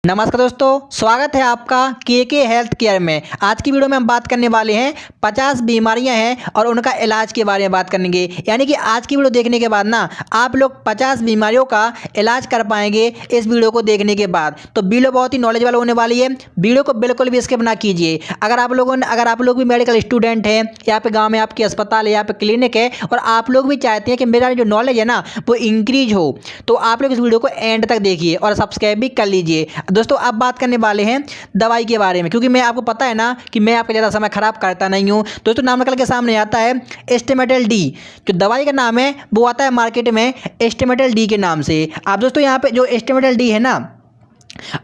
नमस्कार दोस्तों, स्वागत है आपका के हेल्थ केयर में। आज की वीडियो में हम बात करने वाले हैं 50 बीमारियां हैं और उनका इलाज के बारे में बात करेंगे। यानी कि आज की वीडियो देखने के बाद ना आप लोग 50 बीमारियों का इलाज कर पाएंगे इस वीडियो को देखने के बाद। तो वीडियो बहुत ही नॉलेजेबल होने वाली है, वीडियो को बिल्कुल भी स्किप ना कीजिए। अगर आप लोग भी मेडिकल स्टूडेंट हैं, यहाँ पे गाँव में आपके अस्पताल है, यहाँ पे क्लिनिक है और आप लोग भी चाहते हैं कि मेरा जो नॉलेज है ना वो इंक्रीज हो, तो आप लोग इस वीडियो को एंड तक देखिए और सब्सक्राइब भी कर लीजिए। दोस्तों अब बात करने वाले हैं दवाई के बारे में, क्योंकि मैं आपको पता है ना कि मैं आपका ज़्यादा समय खराब करता नहीं हूं। दोस्तों नाम निकल के सामने आता है एस्टेमेटल डी। जो दवाई का नाम है वो आता है मार्केट में एस्टेमेटल डी के नाम से। आप दोस्तों यहाँ पे जो एस्टेमेटल डी है ना,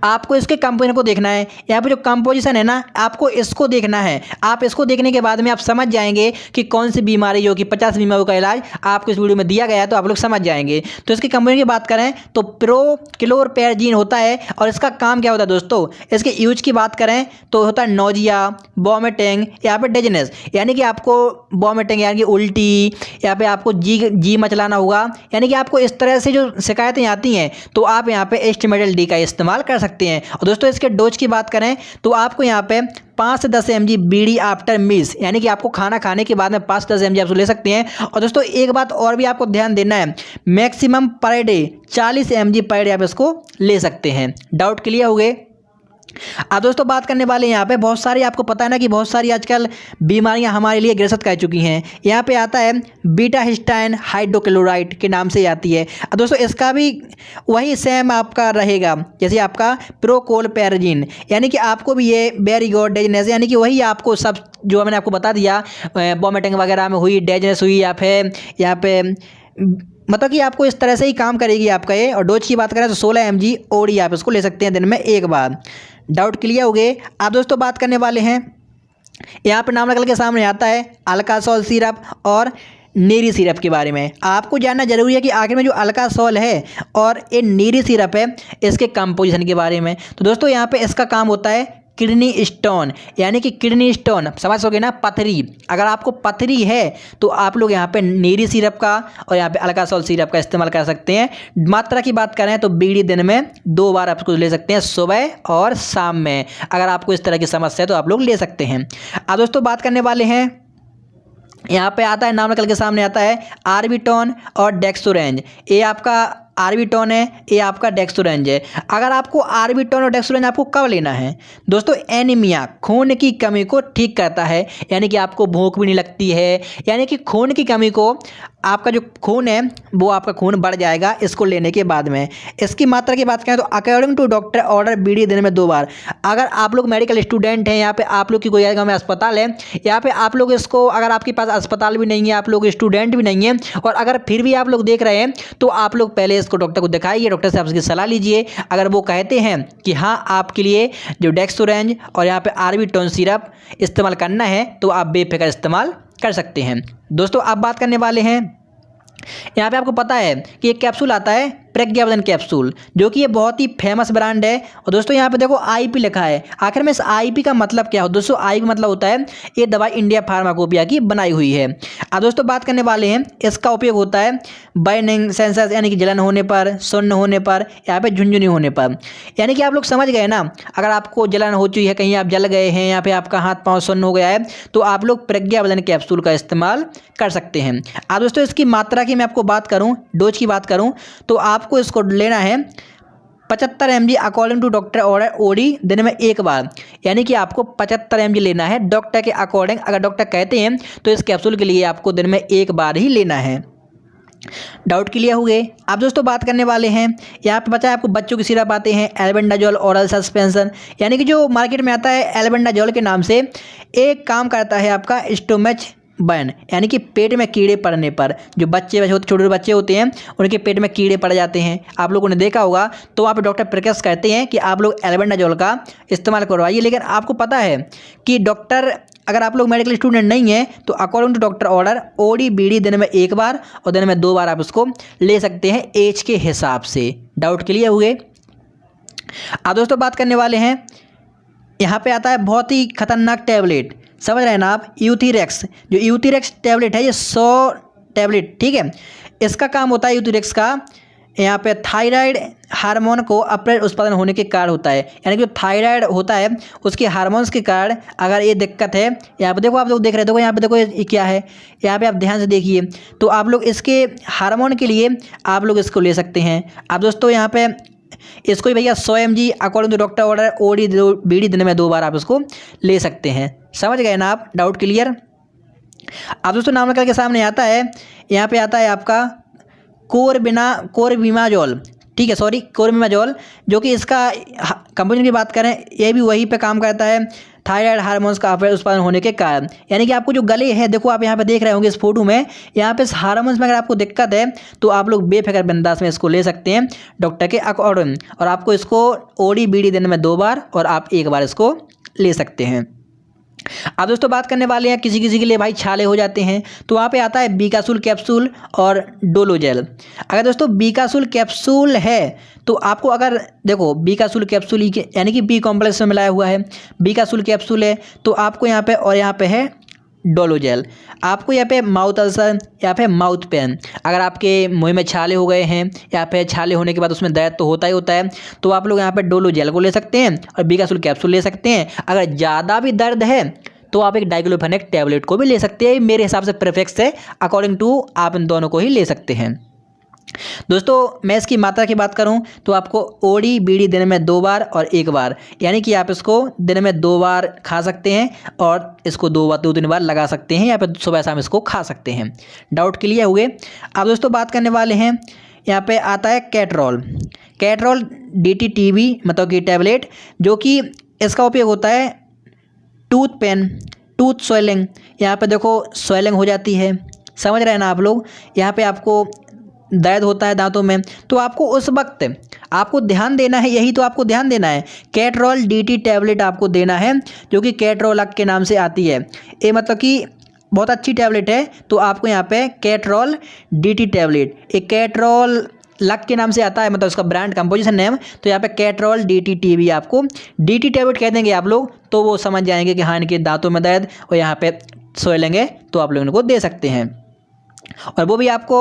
आपको इसके कंपोजिशन को देखना है। यहाँ पे जो कंपोजिशन है ना आपको इसको देखना है। आप इसको देखने के बाद में आप समझ जाएंगे कि कौन सी बीमारी जो कि 50 बीमारियों का इलाज आपको इस वीडियो में दिया गया है, तो आप लोग समझ जाएंगे। तो इसके कंपोजिशन की बात करें तो प्रोक्लोरपेराजीन होता है और इसका काम क्या होता है दोस्तों। इसके यूज की बात करें तो होता है नोजिया, वॉमिटिंग, यहाँ पे डिजनेस, यानी कि आपको वॉमिटिंग यानी कि उल्टी, यहाँ पे आपको जी मचलाना होगा, यानी कि आपको इस तरह से जो शिकायतें आती हैं तो आप यहाँ पे एस्टेमेटल डी का इस्तेमाल कर सकते हैं। और दोस्तों इसके डोज की बात करें तो आपको यहाँ पे 5 से 10 mg बीडी आफ्टर मील्स, यानी कि आपको खाना खाने के बाद में 5 से 10 mg आप ले सकते हैं। और दोस्तों एक बात और भी आपको ध्यान देना है, maximum per day 40 mg per day आप इसको ले सकते हैं। डाउट क्लियर हो गए। अब दोस्तों बात करने वाले यहाँ पे बहुत सारी, आपको पता है ना कि बहुत सारी आजकल बीमारियां हमारे लिए ग्रसित कर चुकी हैं। यहाँ पे आता है बीटा हिस्टाइन हाइड्रोक्लोराइड के नाम से आती है। अब दोस्तों इसका भी वही सेम आपका रहेगा जैसे आपका प्रोकोलपेराजीन, यानी कि आपको भी ये वेरी गुड डेजनेस, यानी कि वही आपको सब जो मैंने आपको बता दिया, वॉमिटिंग वगैरह में हुई, डेजनेस हुई, या फिर यहाँ पे मतलब कि आपको इस तरह से ही काम करेगी आपका ये। और डोज की बात करें तो 16 mg ओडी आप इसको ले सकते हैं दिन में एक बार। डाउट क्लियर हो गए। आप दोस्तों बात करने वाले हैं, यहाँ पे नाम निकल के सामने आता है अल्कासोल सिरप और नीरी सिरप के बारे में। आपको जानना जरूरी है कि आखिर में जो अल्कासोल है और ये नीरी सिरप है इसके कंपोजिशन के बारे में। तो दोस्तों यहाँ पे इसका काम होता है किडनी स्टोन, यानी कि किडनी स्टोन समझ सकोगे ना, पथरी। अगर आपको पथरी है तो आप लोग यहाँ पे नीरी सिरप का और यहाँ पे अल्कासोल सिरप का इस्तेमाल कर सकते हैं। मात्रा की बात करें तो बीडी दिन में 2 बार आप इसको ले सकते हैं, सुबह और शाम में। अगर आपको इस तरह की समस्या है तो आप लोग ले सकते हैं। अब दोस्तों बात करने वाले हैं, यहाँ पे आता है नाम निकल के सामने आता है आर्बिटोन और डेक्सोरेंज। ये आपका आर्बिटोन है, ये आपका डेक्सोरेंज है। अगर आपको आर्बिटोन और डेक्सोरेंज आपको कब लेना है दोस्तों, एनीमिया, खून की कमी को ठीक करता है, यानी कि आपको भूख भी नहीं लगती है, यानी कि खून की कमी को, आपका जो खून है वो आपका खून बढ़ जाएगा इसको लेने के बाद में। इसकी मात्रा की बात करें तो according to doctor order BD दिन में 2 बार। अगर आप लोग मेडिकल स्टूडेंट हैं, यहाँ पे आप लोग की कोई जगह में अस्पताल है, यहाँ पे आप लोग इसको, अगर आपके पास अस्पताल भी नहीं है, आप लोग स्टूडेंट भी नहीं है और अगर फिर भी आप लोग देख रहे हैं तो आप लोग पहले इसको डॉक्टर को दिखाइए, डॉक्टर से आपकी सलाह लीजिए। अगर वो कहते हैं कि हाँ आपके लिए जो डेक्सोरेंज और यहाँ पे आर्बिटोन सिरप इस्तेमाल करना है तो आप बेफिक्र इस्तेमाल कर सकते हैं। दोस्तों आप बात करने वाले हैं, यहाँ पे आपको पता है कि एक कैप्सूल आता है प्रज्ञावर्धन कैप्सूल, जो कि ये बहुत ही फेमस ब्रांड है। और दोस्तों यहाँ पे देखो आईपी लिखा है, आखिर में इस आईपी का मतलब क्या हो दोस्तों। आईपी मतलब होता है ये दवाई इंडिया फार्माकोपिया की बनाई हुई है। अब दोस्तों बात करने वाले हैं, इसका उपयोग होता है बर्निंग सेंसर्स, यानी कि जलन होने पर, सुन्न होने पर, यहाँ पे झुंझुनी होने पर। यानी कि आप लोग समझ गए ना, अगर आपको जलन हो चुकी है, कहीं आप जल गए हैं, यहाँ पे आपका हाथ पाँव सुन्न हो गया है, तो आप लोग प्रज्ञावर्धन कैप्सूल का इस्तेमाल कर सकते हैं। अब दोस्तों इसकी मात्रा की मैं आपको बात करूँ, डोज की बात करूँ तो आपको इसको लेना है 75 mg according to doctor order OD दिन में एक बार, यानी कि आपको 75 mg लेना है डॉक्टर के अकॉर्डिंग। अगर डॉक्टर कहते हैं तो इस कैप्सूल के लिए आपको दिन में एक बार ही लेना है। डाउट क्लियर हो गए। आप दोस्तों बात करने वाले हैं, यहाँ पे बचा है आपको बच्चों की सिरप आते हैं एल्बेंडाजोल ओरल सस्पेंशन, यानी कि जो मार्केट में आता है एल्बेंडाजोल के नाम से। एक काम करता है आपका स्टोमच बर्न, यानी कि पेट में कीड़े पड़ने पर, जो बच्चे छोटे बच्चे होते हैं उनके पेट में कीड़े पड़ जाते हैं, आप लोगों ने देखा होगा, तो वहाँ पे डॉक्टर प्रिकस कहते हैं कि आप लोग एल्बेंडाजोल का इस्तेमाल करवाइए। लेकिन आपको पता है कि डॉक्टर, अगर आप लोग मेडिकल स्टूडेंट नहीं हैं तो according to doctor order OD BD दिन में एक बार और दिन में 2 बार आप उसको ले सकते हैं एज के हिसाब से। डाउट क्लियर हुए। अब दोस्तों बात करने वाले हैं, यहाँ पे आता है बहुत ही खतरनाक टैबलेट, समझ रहे हैं ना आप, यूथीरेक्स। जो यूथीरेक्स टैबलेट है ये 100 टैबलेट, ठीक है। इसका काम होता है यूथीरेक्स का यहाँ पे थायराइड हार्मोन को अप्रैल उत्पादन होने के कारण होता है, यानी कि जो थायराइड होता है उसके हार्मोन्स के कारण अगर ये दिक्कत है, यहाँ पे देखो आप लोग देख रहे हो, देखो यहाँ पे देखो ये क्या है, यहाँ पे आप ध्यान से देखिए, तो आप लोग इसके हार्मोन के लिए आप लोग इसको ले सकते हैं। अब दोस्तों यहाँ पे इसको ही भैया 100 mg according to doctor order OD BD दिन में 2 बार आप इसको ले सकते हैं। समझ गए ना आप? Doubt clear? अब दोस्तों नाम निकल के सामने आता है, यहाँ पे आता है आपका कोरबिमाजोल, ठीक है, सॉरी कोरबिमाजोल, जो कि इसका कंपोजिशन की बात करें ये भी वही पे काम करता है थायराइड हार्मोन्स का अप्रैल उत्पादन होने के कारण। यानी कि आपको जो गले है, देखो आप यहाँ पे देख रहे होंगे इस फोटो में, यहाँ पे हार्मोन्स में अगर आपको दिक्कत है तो आप लोग बेफिक्र बिंदास में इसको ले सकते हैं डॉक्टर के अकॉर्डिंग, और आपको इसको ओडी बीडी दिन में 2 बार और आप 1 बार इसको ले सकते हैं। अब दोस्तों बात करने वाले हैं किसी किसी के लिए भाई छाले हो जाते हैं, तो वहाँ पे आता है बीकासुल कैप्सूल और डोलोजेल। अगर दोस्तों बीकासुल कैप्सूल है तो आपको, अगर देखो बीकासुल कैप्सूल यानी कि बी कॉम्प्लेक्स में मिलाया हुआ है, बीकासुल कैप्सूल है तो आपको यहाँ पे, और यहाँ पे है डोलोजेल। आपको यहाँ पे माउथ अल्सर या फिर माउथ पेन, अगर आपके मुंह में छाले हो गए हैं या फिर छाले होने के बाद उसमें दर्द तो होता ही होता है, तो आप लोग यहाँ पे डोलोजेल को ले सकते हैं और बीकासुल कैप्सूल ले सकते हैं। अगर ज़्यादा भी दर्द है तो आप एक डाइक्लोफेनेक टैबलेट को भी ले सकते हैं। मेरे हिसाब से प्रेफिक्स है, अकॉर्डिंग टू आप इन दोनों को ही ले सकते हैं। दोस्तों मैं इसकी मात्रा की बात करूं तो आपको ओडी बीडी दिन में 2 बार और 1 बार, यानी कि आप इसको दिन में 2 बार खा सकते हैं और इसको 2-3 बार लगा सकते हैं, या फिर सुबह शाम इसको खा सकते हैं। डाउट क्लियर हुए? अब दोस्तों बात करने वाले हैं, यहाँ पे आता है कैटरॉल DT-TB मतलब कि टैबलेट, जो कि इसका उपयोग होता है टूथ पेन, टूथ स्वेलिंग। यहाँ पे देखो स्वेलिंग हो जाती है, समझ रहे हैं ना आप लोग? यहाँ पे आपको दर्द होता है दांतों में, तो आपको उस वक्त आपको ध्यान देना है, यही तो आपको ध्यान देना है, कैटरॉल DT टैबलेट आपको देना है, जो कि कैटरॉलक के नाम से आती है। ये मतलब कि बहुत अच्छी टैबलेट है, तो आपको यहाँ पे कैटरॉल DT टैबलेट, एक कैटरॉल लक के नाम से आता है, मतलब उसका ब्रांड कंपोजिशन नेम, तो यहाँ पे कैटरॉल DT-TB आपको DT टैबलेट कह देंगे आप लोग, तो वो समझ जाएंगे कि हाँ इनके दांतों में दर्द और यहाँ पे सोएलेंगे, तो आप लोग इनको दे सकते हैं। और वो भी आपको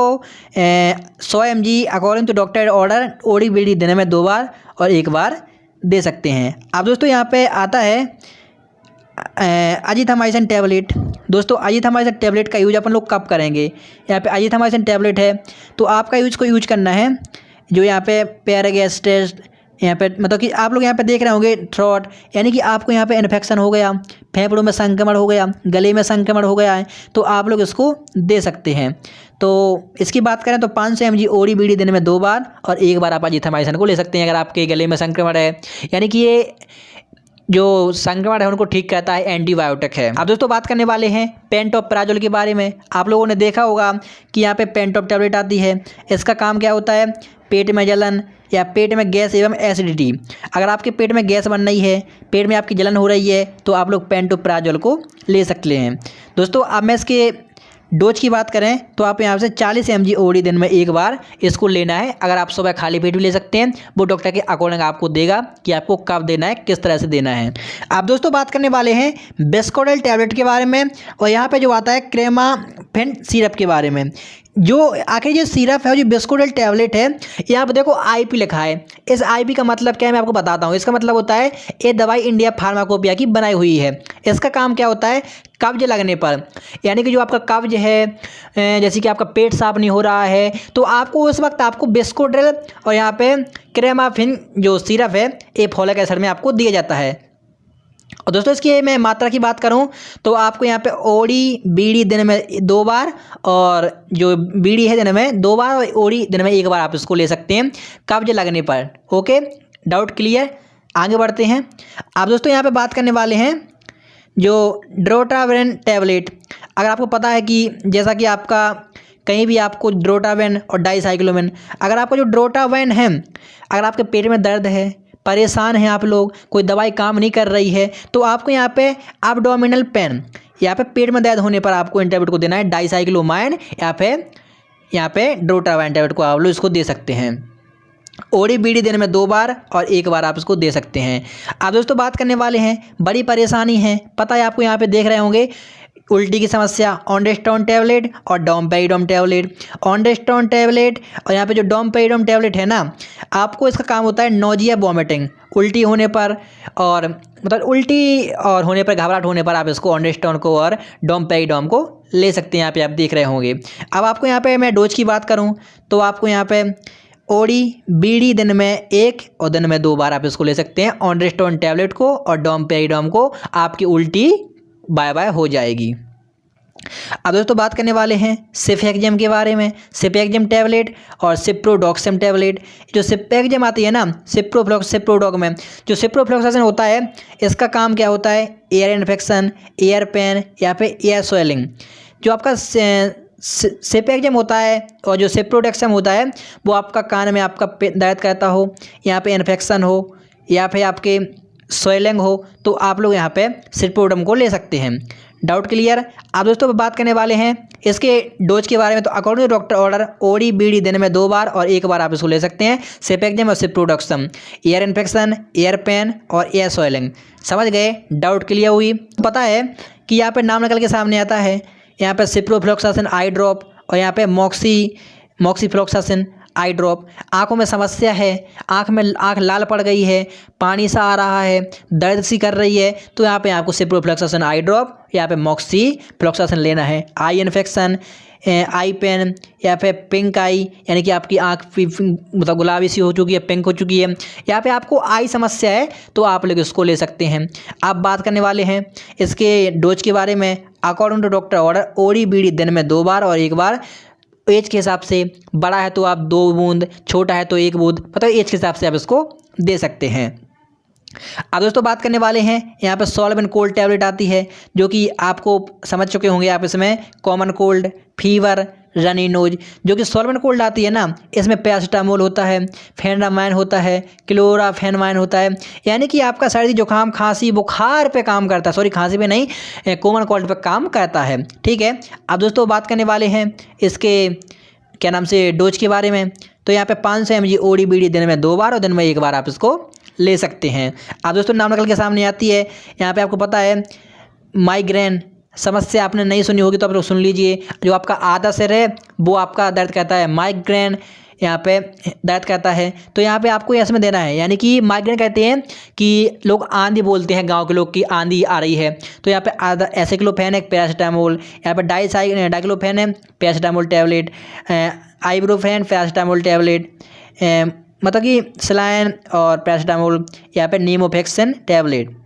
100 mg according to doctor order OD BD दिन में 2 बार और 1 बार दे सकते हैं। अब दोस्तों यहाँ पे आता है अजीथामाइसिन टैबलेट। दोस्तों अजीथामाइसिन टैबलेट का यूज अपन लोग कब करेंगे? यहाँ पे अजीथामाइसिन टैबलेट है तो आपका यूज करना है जो यहाँ पे पैरागैस्ट्रेस, यहाँ पे मतलब कि आप लोग यहाँ पे देख रहे होंगे थ्रोट, यानी कि आपको यहाँ पे इन्फेक्शन हो गया, फेफड़ों में संक्रमण हो गया, गले में संक्रमण हो गया है, तो आप लोग इसको दे सकते हैं। तो इसकी बात करें तो 500 mg ओडी बीडी दिन में 2 बार और 1 बार आप अजीथामाइसिन को ले सकते हैं अगर आपके गले में संक्रमण है, यानी कि ये जो संक्रमण है उनको ठीक करता है, एंटीबायोटिक है। अब दोस्तों बात करने वाले हैं पेंटोप्राजोल के बारे में। आप लोगों ने देखा होगा कि यहाँ पे पेंटोप टैबलेट आती है, इसका काम क्या होता है? पेट में जलन या पेट में गैस एवं एसिडिटी। अगर आपके पेट में गैस बन रही है, पेट में आपकी जलन हो रही है, तो आप लोग पेंटोप्राजोल को ले सकते हैं। दोस्तों अब मैं इसके डोज की बात करें तो आप यहाँ से 40 mg ओडी दिन में 1 बार इसको लेना है। अगर आप सुबह खाली पेट भी ले सकते हैं, वो डॉक्टर के अकॉर्डिंग आपको देगा कि आपको कब देना है, किस तरह से देना है। आप दोस्तों बात करने वाले हैं बेस्कोडेल टैबलेट के बारे में, और यहाँ पे जो आता है क्रेमाफेन सिरप के बारे में। जो आखिर जो सिरप है, जो बेस्कोडेल टैबलेट है, यहाँ पर देखो IP लिखा है। इस IP का मतलब क्या है मैं आपको बताता हूँ। इसका मतलब होता है ये दवाई इंडिया फार्माकोपिया की बनाई हुई है। इसका काम क्या होता है? कब्ज लगने पर, यानी कि जो आपका कब्ज है, जैसे कि आपका पेट साफ नहीं हो रहा है, तो आपको उस वक्त आपको बेस्कोडेल और यहाँ पे क्रेमाफिन जो सिरप है ये फॉलिक एसिड में आपको दिया जाता है। और दोस्तों इसकी मैं मात्रा की बात करूं तो आपको यहाँ पे ओडी बीडी दिन में 2 बार और जो बीडी है दिन में 2 बार और ओडी दिन में 1 बार आप इसको ले सकते हैं कब्ज लगने पर। Okay, doubt clear? आगे बढ़ते हैं। आप दोस्तों यहाँ पे बात करने वाले हैं जो ड्रोटावेन टैबलेट। अगर आपको पता है कि जैसा कि आपका कहीं भी आपको ड्रोटावेन और डाइसाइक्लोविन, अगर आपको जो ड्रोटावेन है, अगर आपके पेट में दर्द है, परेशान हैं आप लोग, कोई दवाई काम नहीं कर रही है, तो आपको यहाँ पे एब्डोमिनल पेन, यहाँ पे पेट में दर्द होने पर आपको इन टैबलेट को देना है डाइसाइक्लोमाइन या फिर यहाँ पे ड्रोटावेन टैबलेट को आप लोग इसको दे सकते हैं। ओडी बीडी दिन में 2 बार और 1 बार आप इसको दे सकते हैं। आप दोस्तों बात करने वाले हैं बड़ी परेशानी है, पता है आपको, यहाँ पे देख रहे होंगे उल्टी की समस्या ऑन्डेस्टोन टैबलेट और डोमपेरिडोम टैबलेट। ऑन्डेस्टोन टैबलेट और यहाँ पे जो डोमपेरिडोम टैबलेट है ना, आपको इसका काम होता है नोजिया वॉमिटिंग, उल्टी होने पर और मतलब उल्टी और होने पर, घबराहट होने पर आप इसको ऑन्डेस्टोन को और डोमपेरिडोम को ले सकते हैं। यहाँ पे आप देख रहे होंगे। अब आपको यहाँ पे मैं डोज की बात करूँ तो आपको यहाँ पे ओडी बीडी दिन में 1 और दिन में 2 बार आप इसको ले सकते हैं, ऑन्डेस्टोन टैबलेट को और डोमपेरिडोम को। आपकी उल्टी बाय बाय हो जाएगी। अब दोस्तों बात करने वाले हैं सिफेक्जिम के बारे में। सिफेक्जिम टैबलेट और सिप्रोडॉक्सिम टैबलेट। जो सिफेक्जिम आती है ना सिप्रोडॉक में, जो सिप्रोफ्लॉक्सासिन होता है, इसका काम क्या होता है? एयर इन्फेक्शन, एयर पेन या फिर एयर स्वेलिंग। जो आपका सिफेक्जिम होता है और जो सिप्रोडॉक्सिम होता है वो आपका कान में आपका दर्द करता हो, यहाँ पे इन्फेक्शन हो या फिर आपके स्वेलिंग हो, तो आप लोग यहाँ पे सिप्रोडम को ले सकते हैं। Doubt clear? आप दोस्तों बात करने वाले हैं इसके डोज के बारे में। तो according to doctor order OD BD दिन में 2 बार और 1 बार आप इसको ले सकते हैं, सिफेक्जिम और सिप्रोडॉक्सिम। एयर इन्फेक्शन, एयर पेन और एयर स्वेलिंग। समझ गए? डाउट क्लियर हुई? पता है कि यहाँ पे नाम निकल के सामने आता है, यहाँ पे सिप्रोफ्लॉक्सासिन आई ड्रॉप और यहाँ पे मॉक्सीफ्लॉक्सासिन आई ड्रॉप। आँखों में समस्या है, आँख लाल पड़ गई है, पानी सा आ रहा है, दर्द सी कर रही है, तो यहाँ पे आपको सिप्रोफ्लॉक्सासिन आई ड्रॉप, यहाँ पे मॉक्सीफ्लॉक्सासिन लेना है। आई इन्फेक्शन, आई पेन या फिर पिंक आई, यानी कि आपकी आँख मतलब गुलाबी सी हो चुकी है, पिंक हो चुकी है, यहाँ पे आपको आई समस्या है, तो आप लोग इसको ले सकते हैं। आप बात करने वाले हैं इसके डोज के बारे में। According to doctor order OD BD दिन में 2 बार और 1 बार। एज के हिसाब से बड़ा है तो आप 2 बूंद, छोटा है तो 1 बूंद, मतलब एज के हिसाब से आप इसको दे सकते हैं। अब दोस्तों बात करने वाले हैं यहाँ पे सॉल्वेंट कोल्ड टैबलेट आती है, जो कि आपको समझ चुके होंगे आप इसमें। Common cold, fever, runny nose. जो कि सॉल्वेंट कोल्ड आती है ना, इसमें पैरासीटामोल होता है, फेनामाइन होता है, क्लोराफेनामाइन होता है, यानी कि आपका सर्दी जुकाम खांसी बुखार पे काम करता है। सॉरी, खांसी पे नहीं, कॉमन कोल्ड पे काम करता है। ठीक है। अब दोस्तों बात करने वाले हैं इसके क्या नाम से डोज के बारे में। तो यहाँ पे 500 mg ओडी बीडी दिन में 2 बार और दिन में 1 बार आप इसको ले सकते हैं। अब दोस्तों नाम निकल के सामने आती है, यहाँ पे आपको पता है माइग्रेन समस्या आपने नहीं सुनी होगी तो आप लोग सुन लीजिए। जो आपका आधा सिर है वो आपका दर्द करता है, माइग्रेन यहाँ पे दर्द करता है, तो यहाँ पे आपको इसमें देना है। यानी कि माइग्रेन कहते हैं कि लोग आंधी बोलते हैं, गांव के लोग की आंधी आ रही है, तो यहाँ पे आधा एसिक्लोफेन है, पैरासीटामोल, यहाँ पे डाइक्लोफेन है, paracetamol tablet, ibuprofen paracetamol tablet, मतलब कि सलाइन और पैरासीटामोल, यहाँ पे नीमोफेक्सन टैबलेट।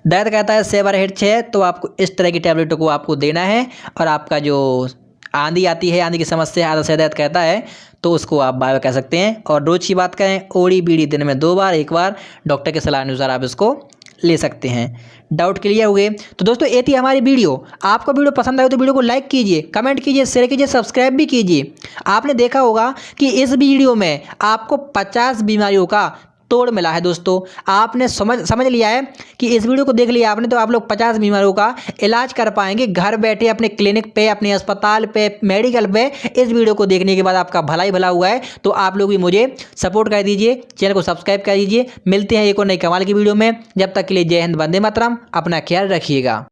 दर्द कहता है सेवर हेड 6, तो आपको इस तरह की टैबलेटों को आपको देना है। और आपका जो आंधी आती है, आंधी की समस्या आधा से दर्द कहता है, तो उसको आप बाय कह सकते हैं। और डोज की बात करें, ओडी बीडी दिन में 2 बार 1 बार, डॉक्टर के सलाह अनुसार आप इसको ले सकते हैं। डाउट क्लियर हो गए? तो दोस्तों ये थी हमारी वीडियो। आपको वीडियो पसंद आए तो वीडियो को लाइक कीजिए, कमेंट कीजिए, शेयर कीजिए, सब्सक्राइब भी कीजिए। आपने देखा होगा कि इस वीडियो में आपको 50 बीमारियों का तोड़ मिला है। दोस्तों आपने समझ लिया है कि इस वीडियो को देख लिया आपने, तो आप लोग 50 बीमारियों का इलाज कर पाएंगे घर बैठे, अपने क्लिनिक पे, अपने अस्पताल पे, मेडिकल पे। इस वीडियो को देखने के बाद आपका भला ही भला हुआ है, तो आप लोग भी मुझे सपोर्ट कर दीजिए, चैनल को सब्सक्राइब कर दीजिए। मिलते हैं एक और नई कमाल की वीडियो में। जब तक के लिए जय हिंद, वंदे मातरम। अपना ख्याल रखिएगा।